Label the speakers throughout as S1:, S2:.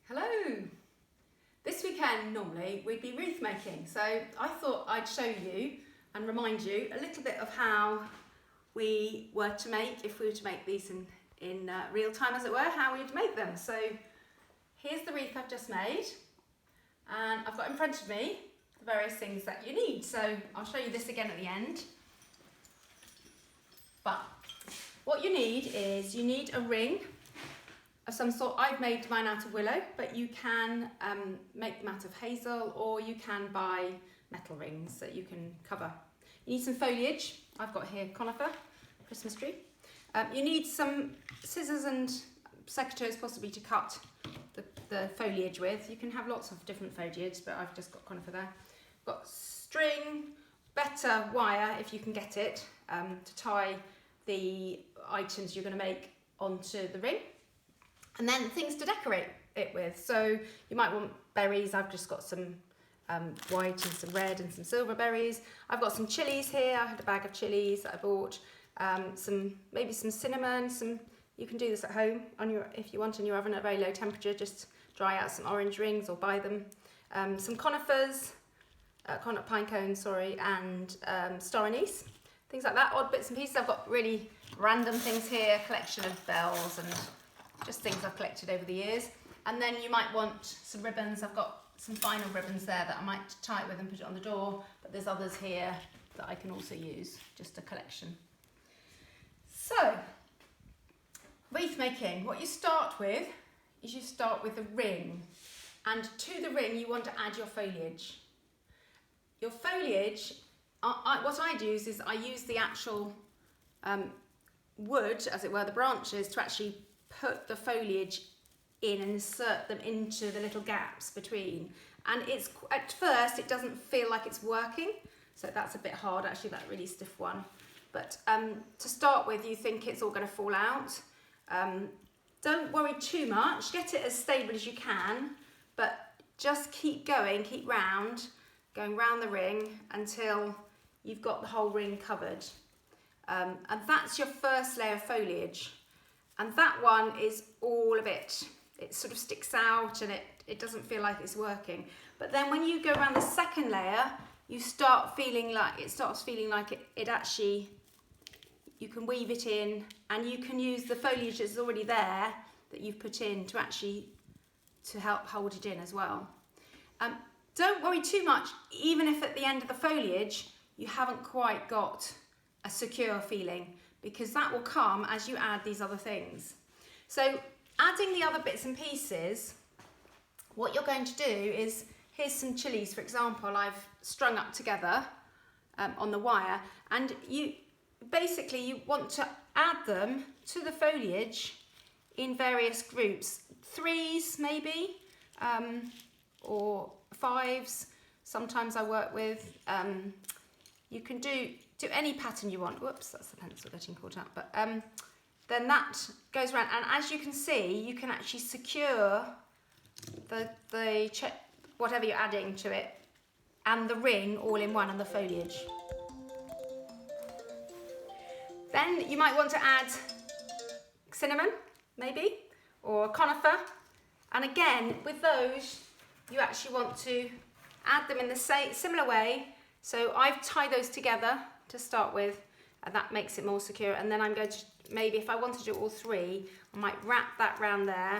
S1: Hello! This weekend normally we'd be wreath making, so I thought I'd show you and remind you a little bit of how we were to make, if we were to make these in real time as it were, how we'd make them. So here's the wreath I've just made, and I've got in front of me the various things that you need. So I'll show you this again at the end. But what you need is, you need a ring of some sort. I've made mine out of willow, but you can make them out of hazel, or you can buy metal rings that you can cover. You need some foliage. I've got here conifer, Christmas tree. You need some scissors and secateurs possibly to cut the foliage with. You can have lots of different foliage, but I've just got conifer there. Got string, better wire if you can get it, to tie the items you're going to make onto the ring. And then things to decorate it with. So you might want berries. I've just got some white and some red and some silver berries. I've got some chilies here. I had a bag of chilies that I bought. Maybe some cinnamon. You can do this at home if you want in your oven at a very low temperature. Just dry out some orange rings or buy them. Some conifers, pine cones, sorry, and star anise. Things like that, odd bits and pieces. I've got really random things here, a collection of bells and just things I've collected over the years. And then you might want some ribbons. I've got some final ribbons there that I might tie it with and put it on the door, but there's others here that I can also use, just a collection. So, wreath making, what you start with is you start with a ring, and to the ring you want to add your foliage. Your foliage, what I use is I use the actual wood, as it were, the branches, to actually put the foliage in and insert them into the little gaps between. And it's, at first it doesn't feel like it's working, so that's a bit hard actually, that really stiff one. But to start with, you think it's all going to fall out. Don't worry too much, get it as stable as you can, but just keep going, keep going round the ring until you've got the whole ring covered. And that's your first layer of foliage. And that one is all a bit, it sort of sticks out and it doesn't feel like it's working. But then when you go around the second layer, you start feeling like, it starts feeling like it actually, you can weave it in, and you can use the foliage that's already there that you've put in to help hold it in as well. Don't worry too much, even if at the end of the foliage you haven't quite got a secure feeling, because that will come as you add these other things. So adding the other bits and pieces, what you're going to do is, here's some chilies, for example, I've strung up together on the wire, and you want to add them to the foliage in various groups, 3s maybe, or 5s. Sometimes I work with, you can do any pattern you want. Whoops, that's the pencil getting caught up. But then that goes around, and as you can see, you can actually secure whatever you're adding to it and the ring all in one, and the foliage. Then you might want to add cinnamon, maybe, or conifer. And again, with those, you actually want to add them in the similar way. So I've tied those together to start with, and that makes it more secure. And then I'm going to, maybe if I want to do all 3, I might wrap that round there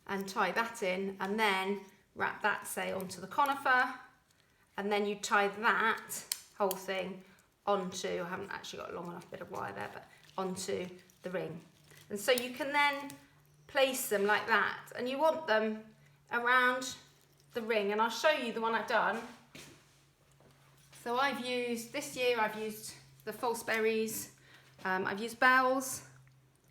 S1: and tie that in, and then wrap that, say, onto the conifer, and then you tie that whole thing onto, I haven't actually got a long enough bit of wire there, but onto the ring. And so you can then place them like that, and you want them around the ring, and I'll show you the one I've done. So this year I've used the false berries, I've used bells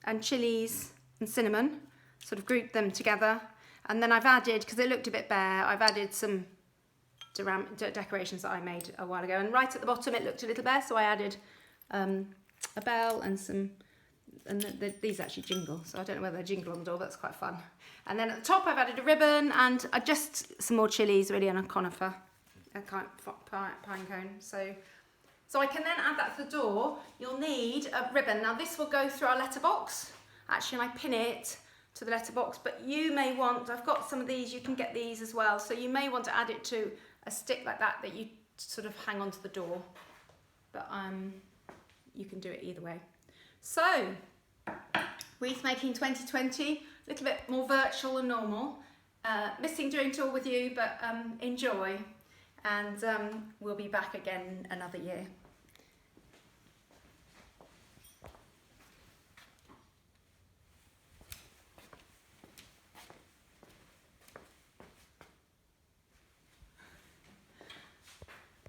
S1: and chilies and cinnamon, sort of grouped them together, and then I've added, because it looked a bit bare, I've added some decorations that I made a while ago, and right at the bottom it looked a little bare, so I added a bell and some, and these actually jingle, so I don't know whether they jingle on the door, that's quite fun. And then at the top I've added a ribbon and just some more chilies really, and a conifer, a pine cone. So I can then add that to the door. You'll need a ribbon. Now this will go through our letterbox, actually, and I pin it to the letterbox, but you may want, I've got some of these, you can get these as well, so you may want to add it to a stick like that you sort of hang onto the door, but you can do it either way. So, wreath making 2020, a little bit more virtual than normal. Missing doing it all with you, but enjoy, and we'll be back again another year.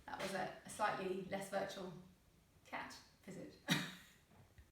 S1: That was a slightly less virtual